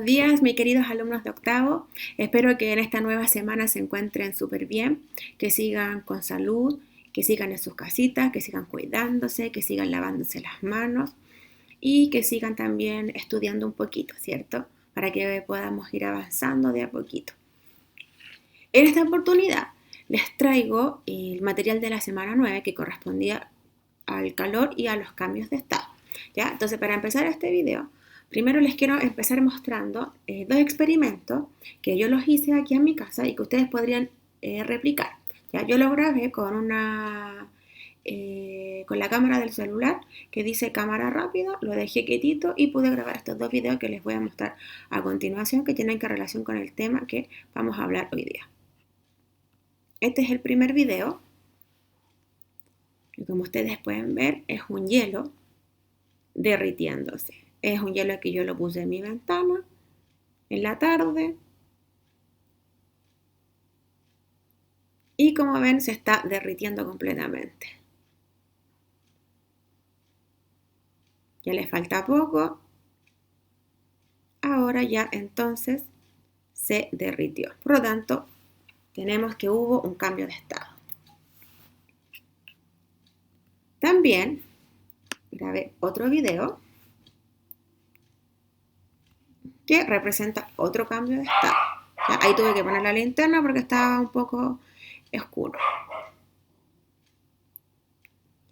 Buenos días, mis queridos alumnos de octavo. Espero que en esta nueva semana se encuentren súper bien, que sigan con salud, que sigan en sus casitas, que sigan cuidándose, que sigan lavándose las manos y que sigan también estudiando un poquito, ¿cierto? Para que podamos ir avanzando de a poquito. En esta oportunidad les traigo el material de la semana 9 que correspondía al calor y a los cambios de estado, ¿ya? Entonces, para empezar este video, primero les quiero empezar mostrando dos experimentos que yo los hice aquí en mi casa y que ustedes podrían replicar, ¿ya? Yo lo grabé con la cámara del celular que dice cámara rápida, lo dejé quietito y pude grabar estos dos videos que les voy a mostrar a continuación que tienen que relación con el tema que vamos a hablar hoy día. Este es el primer video y como ustedes pueden ver es un hielo derritiéndose. Es un hielo que yo lo puse en mi ventana en la tarde y como ven se está derritiendo completamente. Ya le falta poco. Ahora ya entonces se derritió. Por lo tanto, tenemos que hubo un cambio de estado. También grabé otro video que representa otro cambio de estado. Ya, ahí tuve que poner la linterna porque estaba un poco oscuro.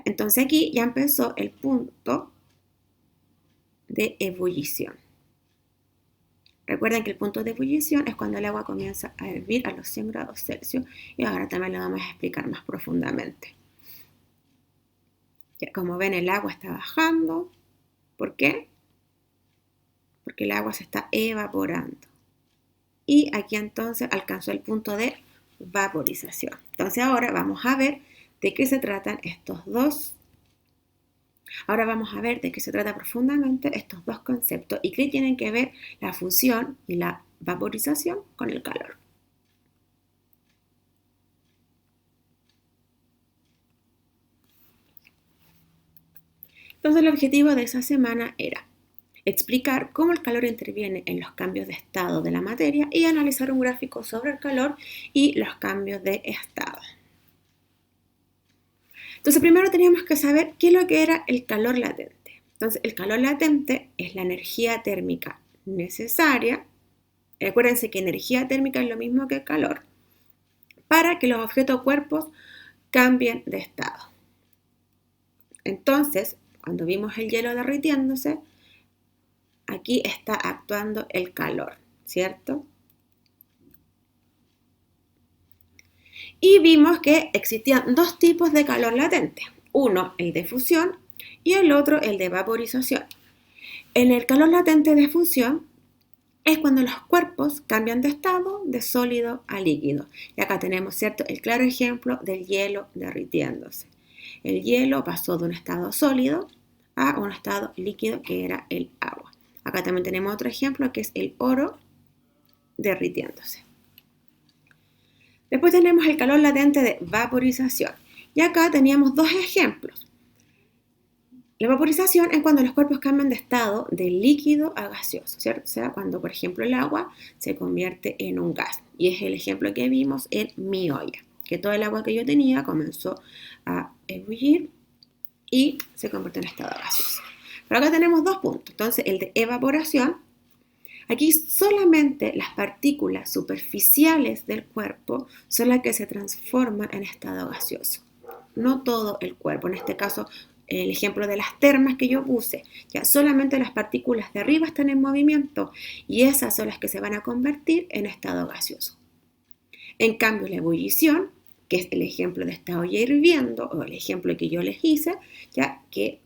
Entonces aquí ya empezó el punto de ebullición. Recuerden que el punto de ebullición es cuando el agua comienza a hervir a los 100 grados Celsius y ahora también lo vamos a explicar más profundamente. Ya, como ven, el agua está bajando. ¿Por qué? Porque el agua se está evaporando. Y aquí entonces alcanzó el punto de vaporización. Entonces ahora vamos a ver de qué se tratan estos dos. Ahora vamos a ver de qué se trata profundamente estos dos conceptos y qué tienen que ver la fusión y la vaporización con el calor. Entonces el objetivo de esa semana era explicar cómo el calor interviene en los cambios de estado de la materia y analizar un gráfico sobre el calor y los cambios de estado. Entonces primero teníamos que saber qué es lo que era el calor latente. Entonces el calor latente es la energía térmica necesaria. Recuérdense que energía térmica es lo mismo que calor para que los objetos o cuerpos cambien de estado. Entonces, cuando vimos el hielo derritiéndose, aquí está actuando el calor, ¿cierto? Y vimos que existían dos tipos de calor latente. Uno, el de fusión, y el otro, el de vaporización. En el calor latente de fusión es cuando los cuerpos cambian de estado de sólido a líquido. Y acá tenemos, ¿cierto?, el claro ejemplo del hielo derritiéndose. El hielo pasó de un estado sólido a un estado líquido que era el agua. Acá también tenemos otro ejemplo que es el oro derritiéndose. Después tenemos el calor latente de vaporización. Y acá teníamos dos ejemplos. La vaporización es cuando los cuerpos cambian de estado de líquido a gaseoso, ¿cierto? O sea, cuando, por ejemplo, el agua se convierte en un gas. Y es el ejemplo que vimos en mi olla, que todo el agua que yo tenía comenzó a ebullir y se convirtió en estado gaseoso. Pero acá tenemos dos puntos. Entonces, el de evaporación. Aquí solamente las partículas superficiales del cuerpo son las que se transforman en estado gaseoso. No todo el cuerpo, en este caso el ejemplo de las termas que yo puse, ya solamente las partículas de arriba están en movimiento y esas son las que se van a convertir en estado gaseoso. En cambio, la ebullición, que es el ejemplo de esta olla hirviendo o el ejemplo que yo les hice, ya que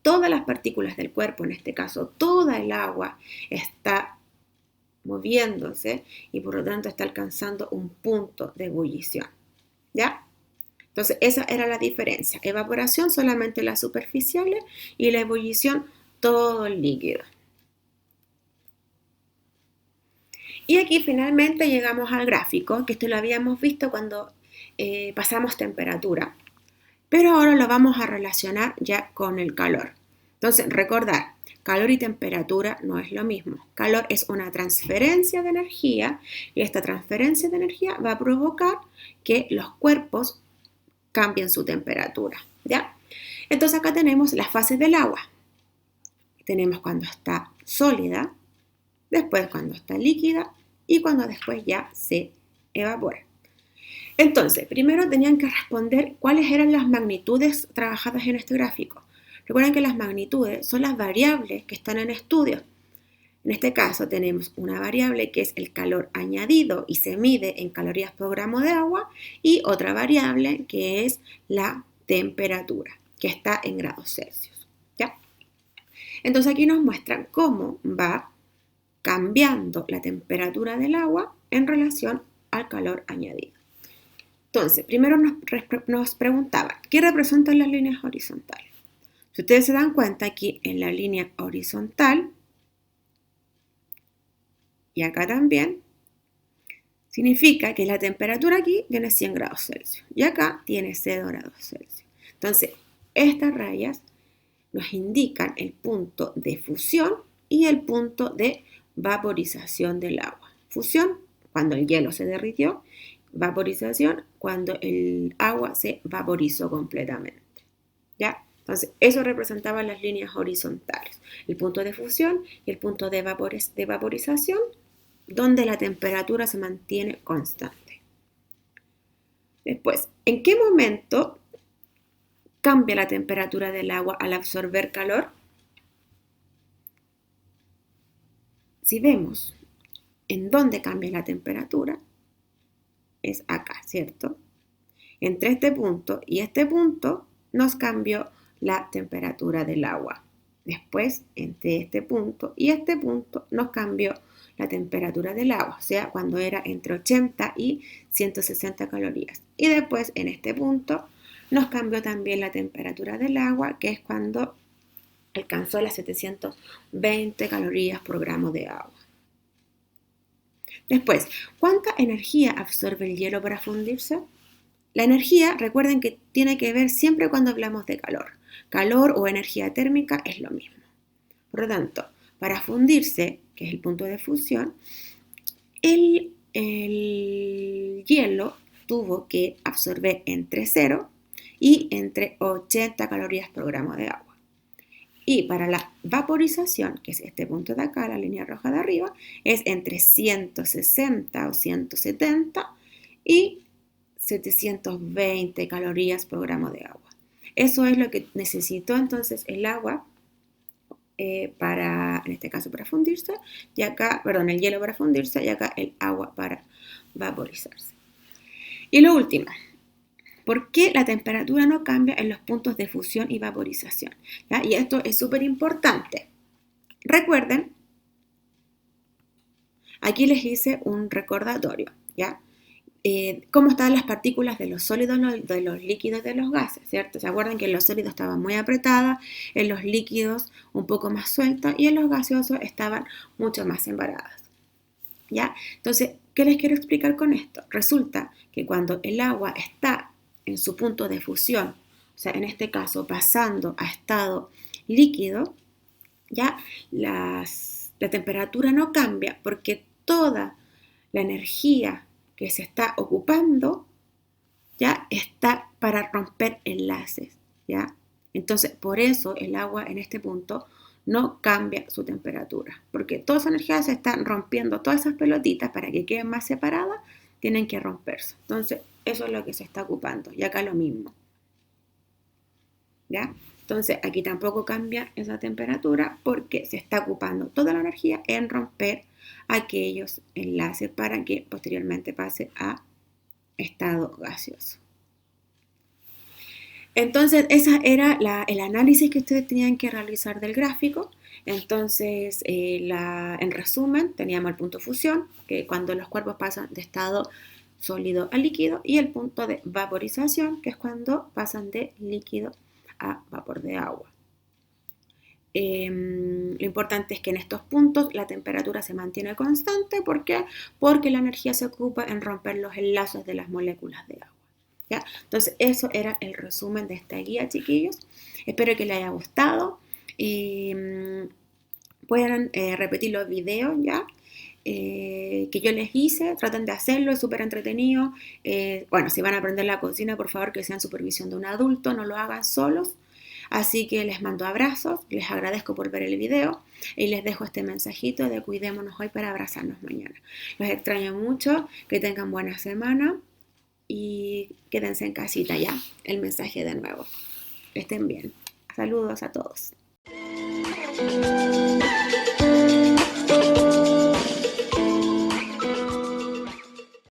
todas las partículas del cuerpo, en este caso toda el agua, está moviéndose y por lo tanto está alcanzando un punto de ebullición, ¿ya? Entonces esa era la diferencia, evaporación solamente las superficiales y la ebullición todo el líquido. Y aquí finalmente llegamos al gráfico, que esto lo habíamos visto cuando pasamos temperatura, pero ahora lo vamos a relacionar ya con el calor. Entonces recordar, calor y temperatura no es lo mismo. Calor es una transferencia de energía y esta transferencia de energía va a provocar que los cuerpos cambien su temperatura, ¿ya? Entonces acá tenemos las fases del agua. Tenemos cuando está sólida, después cuando está líquida y cuando después ya se evapora. Entonces, primero tenían que responder cuáles eran las magnitudes trabajadas en este gráfico. Recuerden que las magnitudes son las variables que están en estudio. En este caso tenemos una variable que es el calor añadido y se mide en calorías por gramo de agua y otra variable que es la temperatura, que está en grados Celsius, ¿ya? Entonces aquí nos muestran cómo va cambiando la temperatura del agua en relación al calor añadido. Entonces, primero nos preguntaban, ¿qué representan las líneas horizontales? Si ustedes se dan cuenta, aquí en la línea horizontal, y acá también, significa que la temperatura aquí tiene 100 grados Celsius, y acá tiene 0 grados Celsius. Entonces, estas rayas nos indican el punto de fusión y el punto de vaporización del agua. Fusión, cuando el hielo se derritió, vaporización, cuando el agua se vaporizó completamente, ¿ya? Entonces, eso representaba las líneas horizontales, el punto de fusión y el punto de vaporización, donde la temperatura se mantiene constante. Después, ¿en qué momento cambia la temperatura del agua al absorber calor? Si vemos en dónde cambia la temperatura, es acá, ¿cierto? Entre este punto y este punto nos cambió la temperatura del agua. Después, entre este punto y este punto nos cambió la temperatura del agua, o sea, cuando era entre 80 y 160 calorías. Y después, en este punto, nos cambió también la temperatura del agua, que es cuando alcanzó las 720 calorías por gramo de agua. Después, ¿cuánta energía absorbe el hielo para fundirse? La energía, recuerden que tiene que ver siempre cuando hablamos de calor. Calor o energía térmica es lo mismo. Por lo tanto, para fundirse, que es el punto de fusión, el hielo tuvo que absorber entre 0 y entre 80 calorías por gramo de agua. Y para la vaporización, que es este punto de acá, la línea roja de arriba, es entre 160 o 170 y 720 calorías por gramo de agua. Eso es lo que necesitó entonces el agua para, en este caso, para fundirse, y acá, perdón, el hielo para fundirse, y acá el agua para vaporizarse. Y lo último, ¿por qué la temperatura no cambia en los puntos de fusión y vaporización? ¿Ya? Y esto es súper importante. Recuerden, aquí les hice un recordatorio, ¿ya? Cómo estaban las partículas de los sólidos, de los líquidos, de los gases, ¿cierto? ¿Se acuerdan que en los sólidos estaban muy apretadas, en los líquidos un poco más sueltas y en los gaseosos estaban mucho más embaradas? ¿Ya? Entonces, ¿qué les quiero explicar con esto? Resulta que cuando el agua está en su punto de fusión, o sea, en este caso pasando a estado líquido, ya la temperatura no cambia porque toda la energía que se está ocupando ya está para romper enlaces, ¿ya? Entonces, por eso el agua en este punto no cambia su temperatura, porque toda esa energía se está rompiendo, todas esas pelotitas para que queden más separadas, tienen que romperse. Entonces, eso es lo que se está ocupando, y acá lo mismo, ¿ya? Entonces, aquí tampoco cambia esa temperatura porque se está ocupando toda la energía en romper aquellos enlaces para que posteriormente pase a estado gaseoso. Entonces, ese era el análisis que ustedes tenían que realizar del gráfico. Entonces, en resumen, teníamos el punto de fusión, que cuando los cuerpos pasan de estado sólido a líquido, y el punto de vaporización, que es cuando pasan de líquido a vapor de agua. Lo importante es que en estos puntos la temperatura se mantiene constante. ¿Por qué? Porque la energía se ocupa en romper los enlaces de las moléculas de agua, ¿ya? Entonces, eso era el resumen de esta guía, chiquillos. Espero que les haya gustado. Pueden repetir los videos ya que yo les hice, traten de hacerlo, es súper entretenido. Bueno, si van a aprender la cocina, por favor que sea en supervisión de un adulto, no lo hagan solos. Así que les mando abrazos, les agradezco por ver el video y les dejo este mensajito de cuidémonos hoy para abrazarnos mañana. Los extraño mucho, que tengan buena semana y quédense en casita ya. El mensaje de nuevo. Que estén bien. Saludos a todos.